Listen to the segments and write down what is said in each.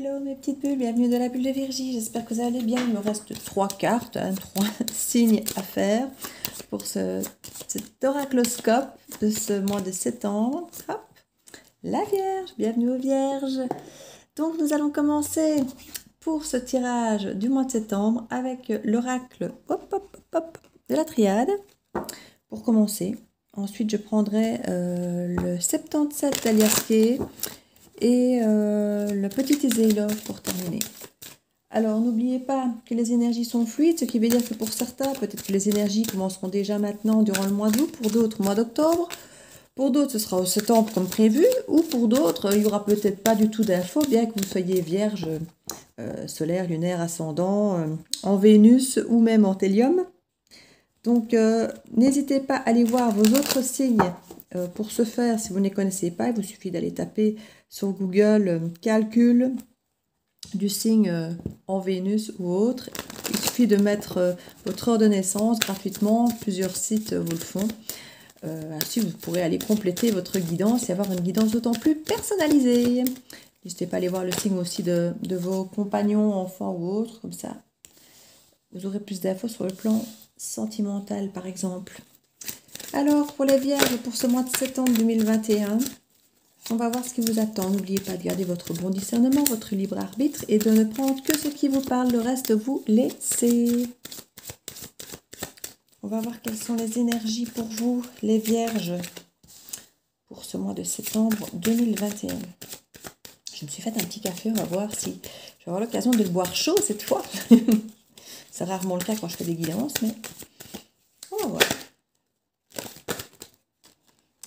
Hello mes petites bulles, bienvenue dans la bulle de Virgie, j'espère que vous allez bien. Il me reste 3 cartes, 3 signes à faire pour cet oracloscope de ce mois de septembre. Hop, la Vierge, bienvenue aux Vierges. Donc nous allons commencer pour ce tirage du mois de septembre avec l'oracle de la triade pour commencer. Ensuite je prendrai le 77 d'Aliaské et le petit Iséilov pour terminer. Alors n'oubliez pas que les énergies sont fluides, ce qui veut dire que pour certains, peut-être que les énergies commenceront déjà maintenant durant le mois d'août, pour d'autres au mois d'octobre, pour d'autres ce sera au septembre comme prévu, ou pour d'autres il n'y aura peut-être pas du tout d'infos, bien que vous soyez vierge, solaire, lunaire, ascendant, en Vénus ou même en Thélium. Donc n'hésitez pas à aller voir vos autres signes. Pour ce faire, si vous ne les connaissez pas, il vous suffit d'aller taper sur Google calcul du signe en Vénus ou autre. Il suffit de mettre votre heure de naissance gratuitement. Plusieurs sites vous le font. Ainsi, vous pourrez aller compléter votre guidance et avoir une guidance d'autant plus personnalisée. N'hésitez pas à aller voir le signe aussi de vos compagnons, enfants ou autres. Comme ça, vous aurez plus d'infos sur le plan sentimental, par exemple. Alors, pour les Vierges, pour ce mois de septembre 2021, on va voir ce qui vous attend. N'oubliez pas de garder votre bon discernement, votre libre arbitre et de ne prendre que ce qui vous parle. Le reste, vous laissez. On va voir quelles sont les énergies pour vous, les Vierges, pour ce mois de septembre 2021. Je me suis fait un petit café, on va voir si je vais avoir l'occasion de le boire chaud cette fois. C'est rarement le cas quand je fais des guidances, mais on va voir.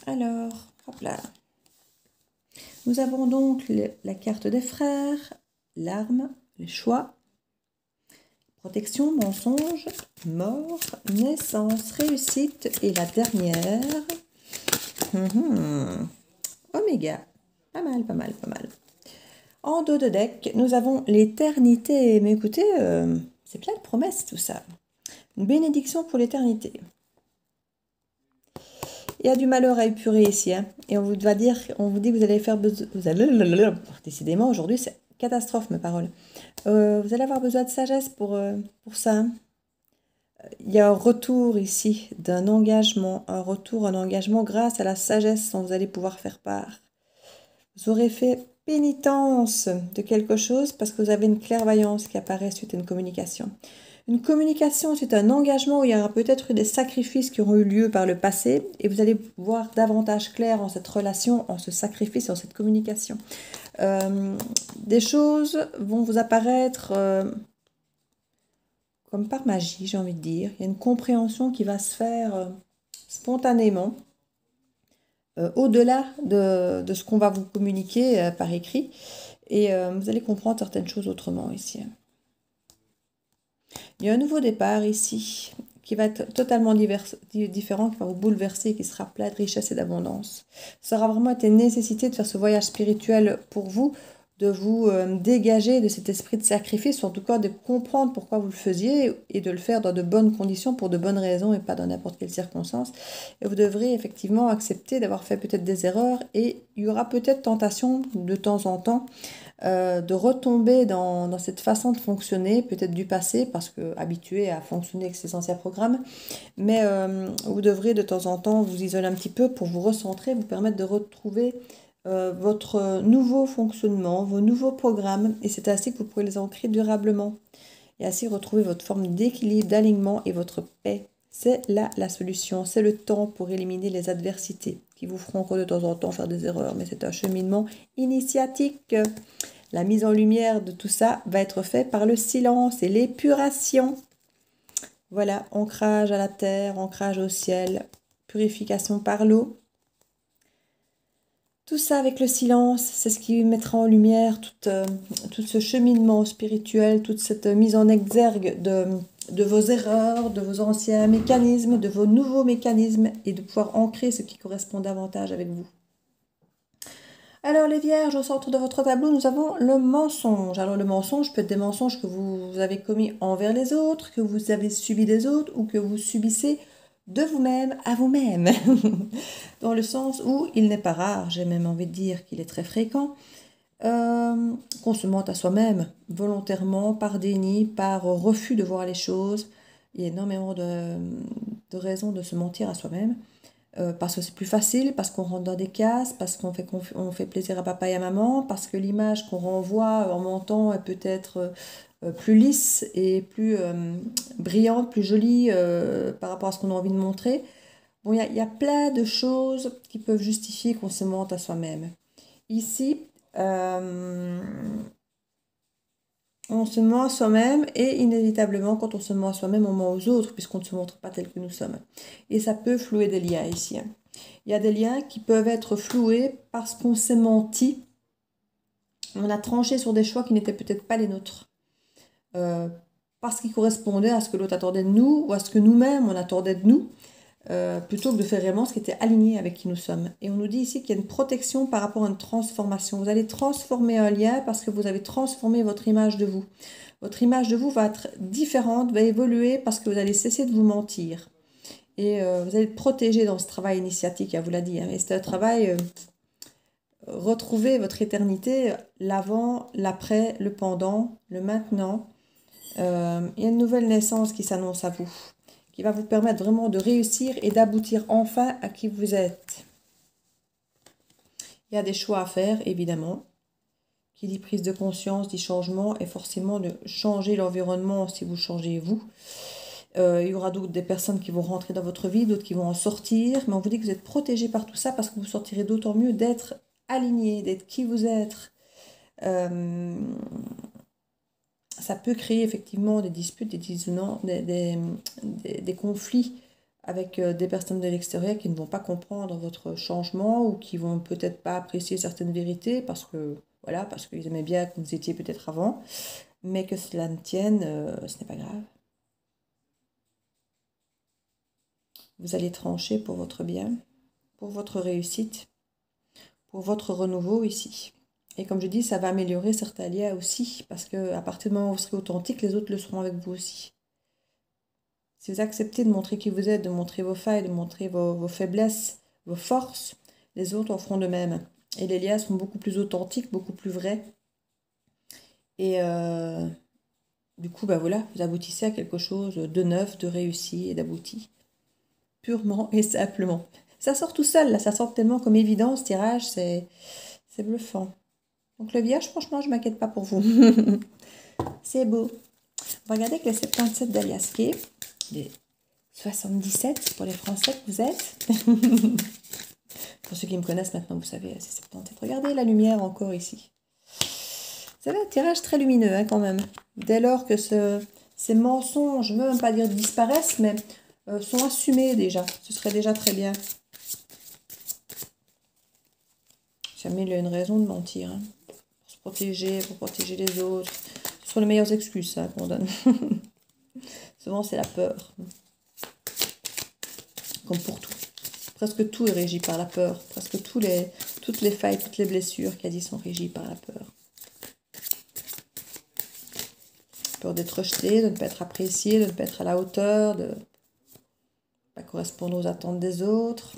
Alors, hop là. Nous avons donc la carte des frères, l'arme, les choix, protection, mensonge, mort, naissance, réussite et la dernière, Oméga. Pas mal, pas mal, pas mal. En dos de deck, nous avons l'éternité. Mais écoutez, c'est plein de promesses tout ça. Une bénédiction pour l'éternité. Il y a du malheur à épurer ici, hein. Et on vous dit que vous allez faire besoin... Décidément, aujourd'hui, c'est catastrophe, mes paroles. Vous allez avoir besoin de sagesse pour ça. Il y a un retour ici d'un engagement, un engagement grâce à la sagesse dont vous allez pouvoir faire part. Vous aurez fait pénitence de quelque chose parce que vous avez une clairvoyance qui apparaît suite à une communication. Une communication, c'est un engagement où il y aura peut-être eu des sacrifices qui auront eu lieu par le passé et vous allez voir davantage clair en cette relation, en ce sacrifice, en cette communication. Des choses vont vous apparaître comme par magie, j'ai envie de dire. Il y a une compréhension qui va se faire spontanément au-delà de ce qu'on va vous communiquer par écrit et vous allez comprendre certaines choses autrement ici. Il y a un nouveau départ ici qui va être totalement différent, qui va vous bouleverser, qui sera plein de richesse et d'abondance. Ça aura vraiment été une nécessité de faire ce voyage spirituel pour vous, de vous dégager de cet esprit de sacrifice, en tout cas de comprendre pourquoi vous le faisiez et de le faire dans de bonnes conditions, pour de bonnes raisons et pas dans n'importe quelle circonstance. Et vous devrez effectivement accepter d'avoir fait peut-être des erreurs et il y aura peut-être tentation de temps en temps de retomber dans cette façon de fonctionner, peut-être du passé, parce que habitué à fonctionner avec ces anciens programmes, mais vous devrez de temps en temps vous isoler un petit peu pour vous recentrer, vous permettre de retrouver votre nouveau fonctionnement, vos nouveaux programmes, et c'est ainsi que vous pourrez les ancrer durablement, et ainsi retrouver votre forme d'équilibre, d'alignement et votre paix. C'est là la solution, c'est le temps pour éliminer les adversités qui vous feront encore de temps en temps faire des erreurs, mais c'est un cheminement initiatique. La mise en lumière de tout ça va être faite par le silence et l'épuration. Voilà, ancrage à la terre, ancrage au ciel, purification par l'eau. Tout ça avec le silence, c'est ce qui mettra en lumière tout ce cheminement spirituel, toute cette mise en exergue de vos erreurs, de vos anciens mécanismes, de vos nouveaux mécanismes et de pouvoir ancrer ce qui correspond davantage avec vous. Alors les Vierges, au centre de votre tableau, nous avons le mensonge. Alors le mensonge peut être des mensonges que vous avez commis envers les autres, que vous avez subi des autres ou que vous subissez de vous-même à vous-même. Dans le sens où il n'est pas rare, j'ai même envie de dire qu'il est très fréquent, qu'on se mente à soi-même, volontairement, par déni, par refus de voir les choses. Il y a énormément de raisons de se mentir à soi-même. Parce que c'est plus facile, parce qu'on rentre dans des cases, parce on fait plaisir à papa et à maman, parce que l'image qu'on renvoie en mentant est peut-être plus lisse et plus brillante, plus jolie par rapport à ce qu'on a envie de montrer. Bon, il y a plein de choses qui peuvent justifier qu'on se mente à soi-même. Ici, on se ment à soi-même et inévitablement, quand on se ment à soi-même, on ment aux autres puisqu'on ne se montre pas tel que nous sommes. Et ça peut flouer des liens ici. Il y a des liens qui peuvent être floués parce qu'on s'est menti. On a tranché sur des choix qui n'étaient peut-être pas les nôtres. Parce qu'ils correspondaient à ce que l'autre attendait de nous ou à ce que nous-mêmes on attendait de nous. Plutôt que de faire vraiment ce qui était aligné avec qui nous sommes. Et on nous dit ici qu'il y a une protection par rapport à une transformation. Vous allez transformer un lien parce que vous avez transformé votre image de vous. Votre image de vous va être différente, va évoluer parce que vous allez cesser de vous mentir. Et vous allez être protégé dans ce travail initiatique, elle vous l'a dit. Hein. Et c'est un travail, retrouver votre éternité, l'avant, l'après, le pendant, le maintenant. Il y a une nouvelle naissance qui s'annonce à vous, qui va vous permettre vraiment de réussir et d'aboutir enfin à qui vous êtes. Il y a des choix à faire, évidemment. Qui dit prise de conscience, dit changement, et forcément de changer l'environnement si vous changez vous. Il y aura d'autres des personnes qui vont rentrer dans votre vie, d'autres qui vont en sortir, mais on vous dit que vous êtes protégé par tout ça parce que vous sortirez d'autant mieux d'être aligné, d'être qui vous êtes. Ça peut créer effectivement des disputes, des dissonances, des conflits avec des personnes de l'extérieur qui ne vont pas comprendre votre changement ou qui vont peut-être pas apprécier certaines vérités parce que voilà, parce qu'ils aimaient bien que vous étiez peut-être avant, mais que cela ne tienne, ce n'est pas grave. Vous allez trancher pour votre bien, pour votre réussite, pour votre renouveau ici. Et comme je dis, ça va améliorer certains liens aussi, parce qu'à partir du moment où vous serez authentique, les autres le seront avec vous aussi. Si vous acceptez de montrer qui vous êtes, de montrer vos failles, de montrer vos faiblesses, vos forces, les autres en feront de même. Et les liens seront beaucoup plus authentiques, beaucoup plus vrais. Et du coup, bah voilà, vous aboutissez à quelque chose de neuf, de réussi et d'abouti. Purement et simplement. Ça sort tout seul, là, ça sort tellement comme évident, ce tirage, c'est bluffant. Donc le vierge, franchement, je ne m'inquiète pas pour vous. C'est beau. On va regarder avec les 77 d'Aliasqué, les 77 pour les Français que vous êtes. Pour ceux qui me connaissent maintenant, vous savez, c'est 77. Regardez la lumière encore ici. Vous avez un tirage très lumineux hein, quand même. Dès lors que ces mensonges, je ne veux même pas dire disparaissent, mais sont assumés déjà. Ce serait déjà très bien. Jamais il y a une raison de mentir. Hein. Pour protéger les autres. Ce sont les meilleures excuses hein, qu'on donne. Souvent, c'est la peur. Comme pour tout. Presque tout est régi par la peur. Presque toutes les failles, toutes les blessures quasi sont régies par la peur. Peur d'être rejeté, de ne pas être apprécié, de ne pas être à la hauteur, de ne pas correspondre aux attentes des autres.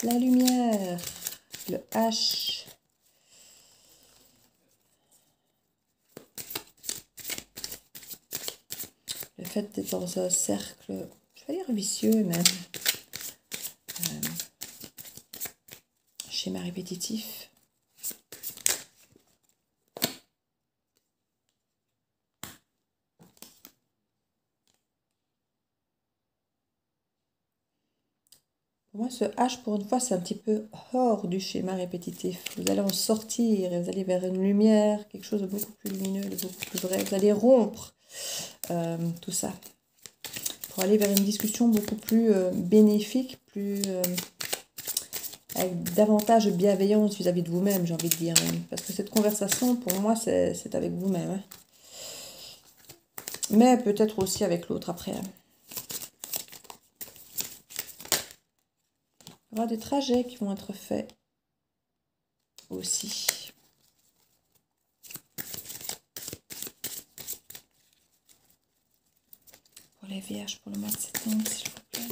La lumière, le H. Le fait d'être dans un cercle, je vais dire vicieux, mais schéma répétitif. Pour moi, ce H, pour une fois, c'est un petit peu hors du schéma répétitif. Vous allez en sortir et vous allez vers une lumière, quelque chose de beaucoup plus lumineux, de beaucoup plus vrai. Vous allez rompre tout ça pour aller vers une discussion beaucoup plus bénéfique, plus avec davantage de bienveillance vis-à-vis de vous-même, j'ai envie de dire. Même. Parce que cette conversation, pour moi, c'est avec vous-même. Hein. Mais peut-être aussi avec l'autre après. Hein. Il y aura des trajets qui vont être faits aussi. Pour les vierges pour le mois de septembre, s'il vous plaît.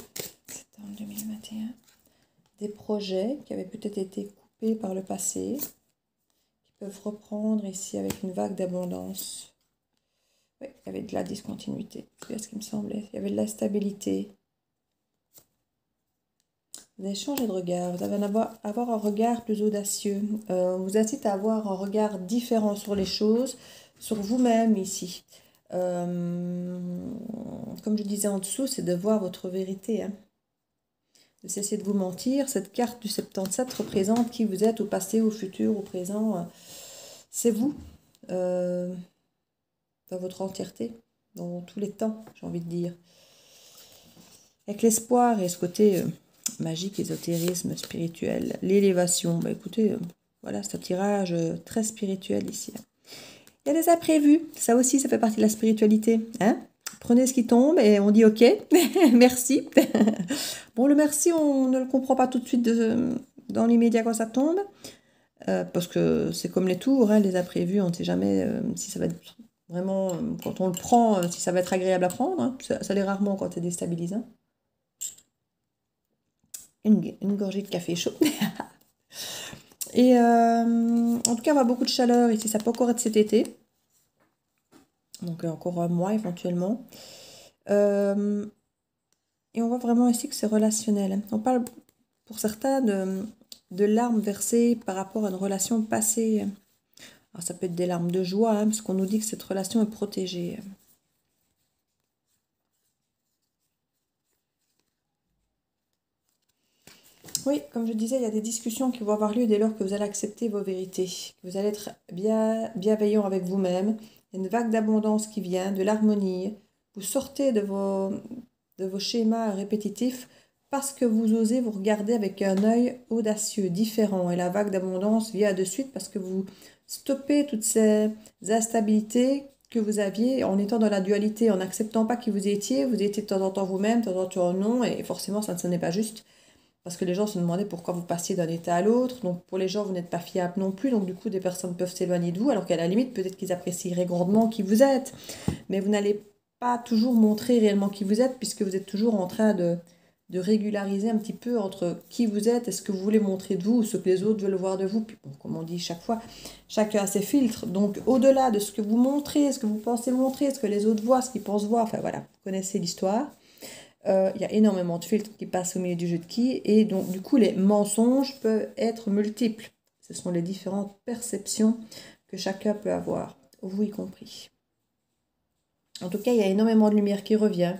Septembre 2021. Des projets qui avaient peut-être été coupés par le passé, qui peuvent reprendre ici avec une vague d'abondance. Oui, il y avait de la discontinuité, c'est ce qui me semblait. Il y avait de la stabilité. Vous allez changer de regard, vous allez avoir un regard plus audacieux. On vous incite à avoir un regard différent sur les choses, sur vous-même ici. Comme je disais en dessous, c'est de voir votre vérité. Hein. De cesser de vous mentir. Cette carte du 77 représente qui vous êtes au passé, au futur, au présent. C'est vous, dans votre entièreté, dans tous les temps, j'ai envie de dire. Avec l'espoir et ce côté magique, ésotérisme, spirituel, l'élévation. Bah écoutez, voilà, c'est un tirage très spirituel ici. Il y a des imprévus, ça aussi, ça fait partie de la spiritualité. Hein? Prenez ce qui tombe et on dit ok, merci. Bon, le merci, on ne le comprend pas tout de suite dans l'immédiat quand ça tombe. Parce que c'est comme les tours, hein, les imprévus, on ne sait jamais si ça va être vraiment, quand on le prend, si ça va être agréable à prendre. Hein. Ça l'est rarement quand c'est déstabilisant. Une gorgée de café chaud. Et en tout cas, on a beaucoup de chaleur ici. Ça peut encore être cet été. Donc encore un mois éventuellement. Et on voit vraiment ici que c'est relationnel. On parle pour certains de larmes versées par rapport à une relation passée. Alors ça peut être des larmes de joie, hein, parce qu'on nous dit que cette relation est protégée. Oui, comme je disais, il y a des discussions qui vont avoir lieu dès lors que vous allez accepter vos vérités, que vous allez être bienveillant avec vous-même. Il y a une vague d'abondance qui vient, de l'harmonie. Vous sortez de vos schémas répétitifs parce que vous osez vous regarder avec un œil audacieux, différent. Et la vague d'abondance vient de suite parce que vous stoppez toutes ces instabilités que vous aviez en étant dans la dualité, en n'acceptant pas qui vous étiez de temps en temps vous-même, de temps en temps non, et forcément ça ne n'est pas juste. Parce que les gens se demandaient pourquoi vous passiez d'un état à l'autre. Donc pour les gens, vous n'êtes pas fiable non plus. Donc du coup, des personnes peuvent s'éloigner de vous. Alors qu'à la limite, peut-être qu'ils apprécieraient grandement qui vous êtes. Mais vous n'allez pas toujours montrer réellement qui vous êtes, puisque vous êtes toujours en train de régulariser un petit peu entre qui vous êtes et ce que vous voulez montrer de vous, ou ce que les autres veulent voir de vous. Puis bon, comme on dit chaque fois, chacun a ses filtres. Donc au-delà de ce que vous montrez, ce que vous pensez montrer, ce que les autres voient, ce qu'ils pensent voir, enfin voilà, vous connaissez l'histoire. Il y a énormément de filtres qui passent au milieu du jeu de qui, et donc du coup les mensonges peuvent être multiples. Ce sont les différentes perceptions que chacun peut avoir, vous y compris. En tout cas, il y a énormément de lumière qui revient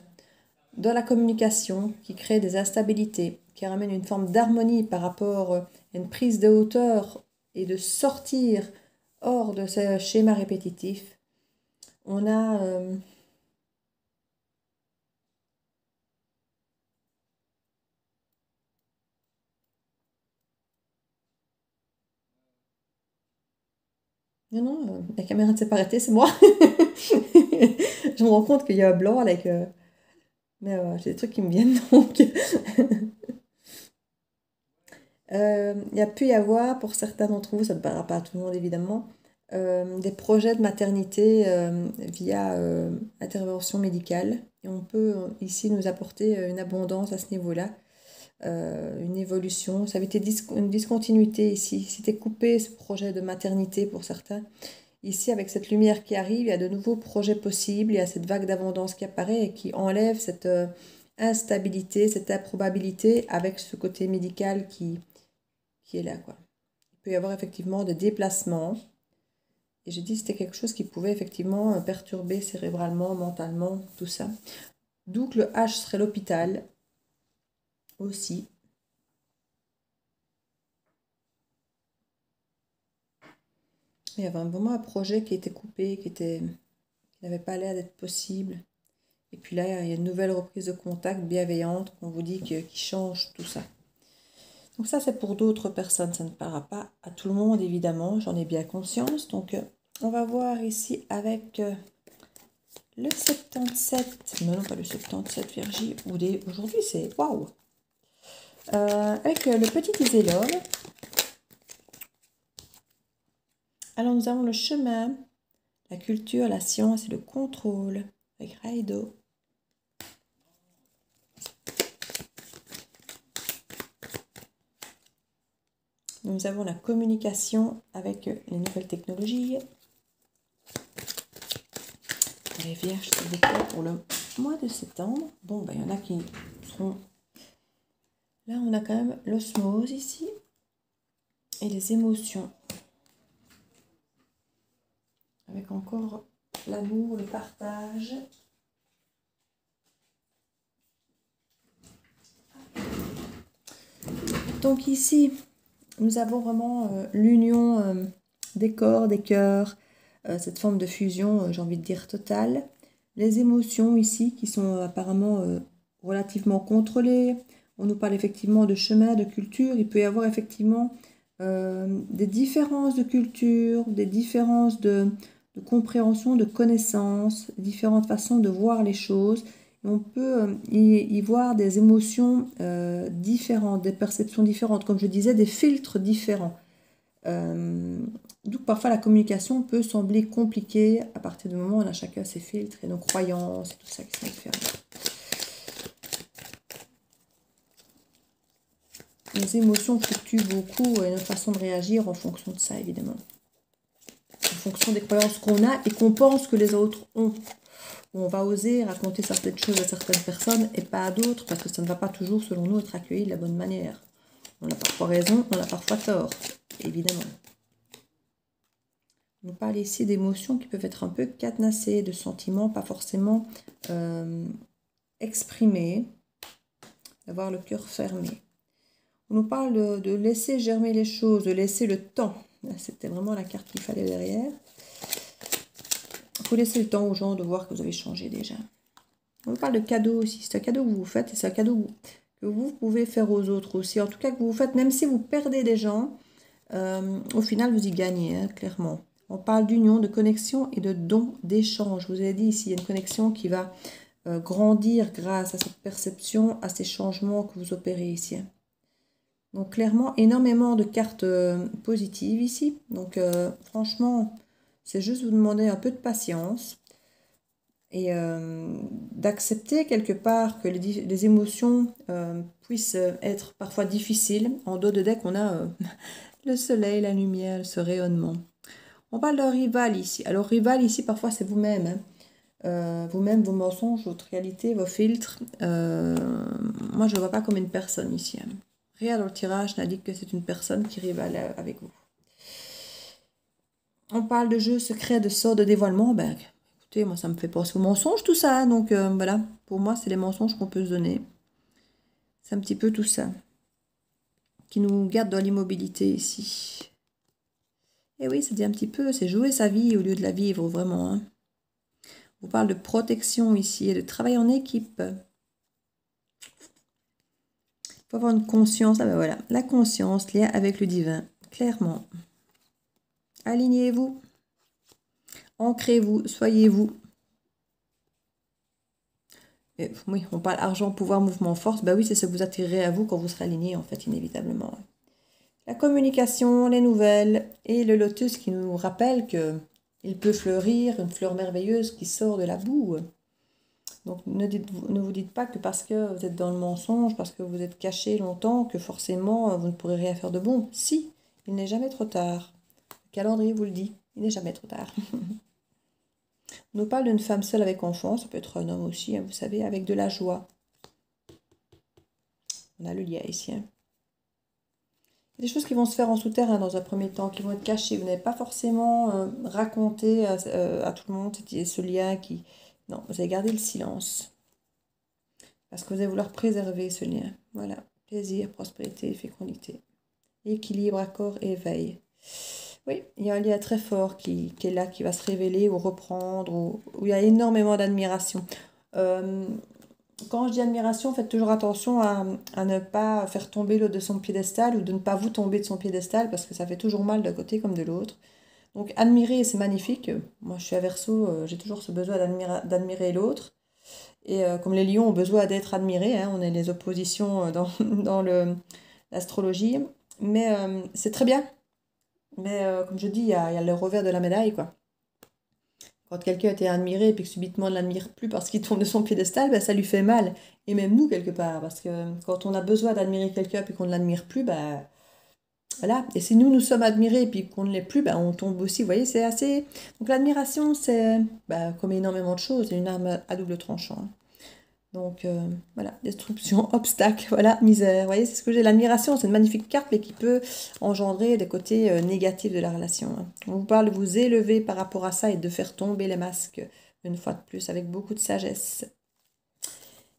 dans la communication, qui crée des instabilités, qui ramène une forme d'harmonie par rapport à une prise de hauteur et de sortir hors de ce schéma répétitif. On a... Non, la caméra ne s'est pas arrêtée, c'est moi. Je me rends compte qu'il y a un blanc avec... Mais j'ai des trucs qui me viennent donc. Il y a pu y avoir, pour certains d'entre vous, ça ne parlera pas à tout le monde évidemment, des projets de maternité via intervention médicale. Et on peut ici nous apporter une abondance à ce niveau-là, une évolution. Ça avait été une discontinuité ici. C'était coupé ce projet de maternité pour certains. Ici, avec cette lumière qui arrive, il y a de nouveaux projets possibles, il y a cette vague d'abondance qui apparaît et qui enlève cette instabilité, cette improbabilité avec ce côté médical qui est là, quoi. Il peut y avoir effectivement des déplacements. Et j'ai dit que c'était quelque chose qui pouvait effectivement perturber cérébralement, mentalement, tout ça. D'où que le H serait l'hôpital aussi. Il y avait vraiment un projet qui était coupé, qui n'avait pas l'air d'être possible. Et puis là, il y a une nouvelle reprise de contact bienveillante qu'on vous dit qui change tout ça. Donc ça, c'est pour d'autres personnes. Ça ne parlera pas à tout le monde, évidemment. J'en ai bien conscience. Donc, on va voir ici avec le 77. Non, pas le 77, Virgie. Aujourd'hui, c'est... Waouh! Avec le petit Isélogue. Alors, nous avons le chemin, la culture, la science et le contrôle. Avec Raido. Nous avons la communication avec les nouvelles technologies. Les vierges, s'il vous plaît, pour le mois de septembre. Bon, il y en a qui seront... Là, on a quand même l'osmose ici. Et les émotions. Avec encore l'amour, le partage. Donc ici, nous avons vraiment l'union des corps, des cœurs, cette forme de fusion, j'ai envie de dire, totale. Les émotions ici qui sont apparemment relativement contrôlées. On nous parle effectivement de chemin, de culture. Il peut y avoir effectivement des différences de culture, des différences de compréhension, de connaissances, différentes façons de voir les choses. Et on peut y voir des émotions différentes, des perceptions différentes, comme je disais, des filtres différents. Donc parfois la communication peut sembler compliquée à partir du moment où on a chacun ses filtres et nos croyances et tout ça qui sont différents. Les émotions fluctuent beaucoup et notre façon de réagir en fonction de ça, évidemment. En fonction des croyances qu'on a et qu'on pense que les autres ont. On va oser raconter certaines choses à certaines personnes et pas à d'autres parce que ça ne va pas toujours, selon nous, être accueilli de la bonne manière. On a parfois raison, on a parfois tort, évidemment. On nous parle ici d'émotions qui peuvent être un peu cadenassées, de sentiments pas forcément exprimés, d'avoir le cœur fermé. On nous parle de laisser germer les choses, de laisser le temps. C'était vraiment la carte qu'il fallait derrière. Il faut laisser le temps aux gens de voir que vous avez changé déjà. On nous parle de cadeaux aussi. C'est un cadeau que vous vous faites et c'est un cadeau que vous pouvez faire aux autres aussi. En tout cas, que vous vous faites, même si vous perdez des gens, au final, vous y gagnez, hein, clairement. On parle d'union, de connexion et de don, d'échange. Je vous ai dit ici, il y a une connexion qui va grandir grâce à cette perception, à ces changements que vous opérez ici. Donc clairement, énormément de cartes positives ici. Donc franchement, c'est juste vous demander un peu de patience et d'accepter quelque part que les émotions puissent être parfois difficiles. En dos de deck, on a le soleil, la lumière, ce rayonnement. On parle d'un rival ici. Alors rival ici, parfois c'est vous-même. Hein. Vous-même, vos mensonges, votre réalité, vos filtres. Moi, je ne vois pas comme une personne ici. Hein. Rien dans le tirage n'indique que c'est une personne qui rivale avec vous. On parle de jeu secret, de sort, de dévoilement. Ben, écoutez, moi, ça me fait penser aux mensonges, tout ça. Hein. Donc, voilà. Pour moi, c'est les mensonges qu'on peut se donner. C'est un petit peu tout ça. Qui nous garde dans l'immobilité ici. Et oui, c'est dit un petit peu, c'est jouer sa vie au lieu de la vivre, vraiment. Hein. On parle de protection ici et de travail en équipe. Il faut avoir une conscience. Ah ben voilà, la conscience liée avec le divin, clairement. Alignez-vous. Ancrez-vous, soyez-vous. Oui, on parle argent, pouvoir, mouvement, force. Ben oui, c'est ce que vous attirez à vous quand vous serez aligné, en fait, inévitablement. La communication, les nouvelles et le lotus qui nous rappelle que il peut fleurir, une fleur merveilleuse qui sort de la boue. Donc ne vous dites pas que parce que vous êtes dans le mensonge, parce que vous êtes caché longtemps, que forcément vous ne pourrez rien faire de bon. Si, il n'est jamais trop tard. Le calendrier vous le dit, il n'est jamais trop tard. On nous parle d'une femme seule avec enfant, ça peut être un homme aussi, hein, vous savez, avec de la joie. On a le lien ici. Hein. Des choses qui vont se faire en souterrain dans un premier temps, qui vont être cachées. Vous n'avez pas forcément raconté à tout le monde ce lien qui... Non, vous allez garder le silence. Parce que vous allez vouloir préserver ce lien. Voilà. Plaisir, prospérité, fécondité. Équilibre, accord, éveil. Oui, il y a un lien très fort qui est là, qui va se révéler ou reprendre, où il y a énormément d'admiration. Quand je dis admiration, faites toujours attention à ne pas faire tomber l'autre de son piédestal ou de ne pas vous tomber de son piédestal parce que ça fait toujours mal d'un côté comme de l'autre. Donc admirer, c'est magnifique. Moi, je suis à Verseau, j'ai toujours ce besoin d'admirer l'autre. Et comme les lions ont besoin d'être admirés, hein, on est les oppositions dans l'astrologie. Mais c'est très bien. Mais comme je dis, il y a le revers de la médaille, quoi. Quand quelqu'un a été admiré et puis que subitement on ne l'admire plus parce qu'il tombe de son piédestal, ben, ça lui fait mal. Et même nous, quelque part. Parce que quand on a besoin d'admirer quelqu'un et qu'on ne l'admire plus, ben, Voilà, et si nous nous sommes admirés et puis qu'on ne l'est plus, ben, on tombe aussi, vous voyez, c'est assez... Donc l'admiration, c'est comme énormément de choses, c'est une arme à double tranchant. Hein. Donc voilà, destruction, obstacle, voilà, misère. Vous voyez, c'est ce que j'ai. L'admiration, c'est une magnifique carte, mais qui peut engendrer des côtés négatifs de la relation. Hein. On vous parle de vous élever par rapport à ça et de faire tomber les masques, une fois de plus, avec beaucoup de sagesse.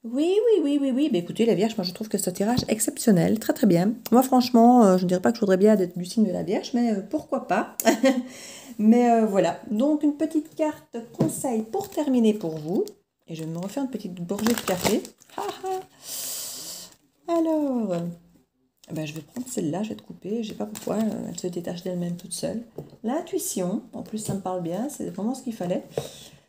Oui, oui, oui, oui, oui. Mais écoutez, la Vierge, moi je trouve que ce tirage est exceptionnel, très très bien. Moi franchement, je ne dirais pas que je voudrais bien être du signe de la Vierge, mais pourquoi pas. Mais voilà, donc une petite carte conseil pour terminer pour vous. Et je vais me refaire une petite gorgée de café. Ah, ah. Alors, je vais prendre celle-là, je vais te couper, je sais pas pourquoi, elle se détache d'elle-même toute seule. L'intuition, en plus ça me parle bien, c'est vraiment ce qu'il fallait.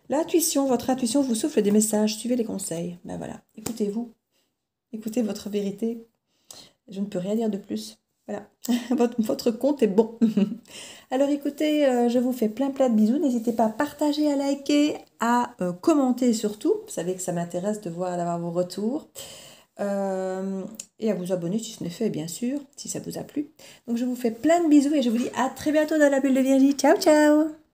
L'intuition, votre intuition vous souffle des messages, suivez les conseils. Ben voilà, écoutez-vous, écoutez votre vérité. Je ne peux rien dire de plus. Voilà, votre compte est bon. Alors écoutez, je vous fais plein plein de bisous. N'hésitez pas à partager, à liker, à commenter surtout. Vous savez que ça m'intéresse de voir, d'avoir vos retours. Et à vous abonner si ce n'est fait, bien sûr, si ça vous a plu. Donc je vous fais plein de bisous et je vous dis à très bientôt dans la bulle de Virgie. Ciao, ciao!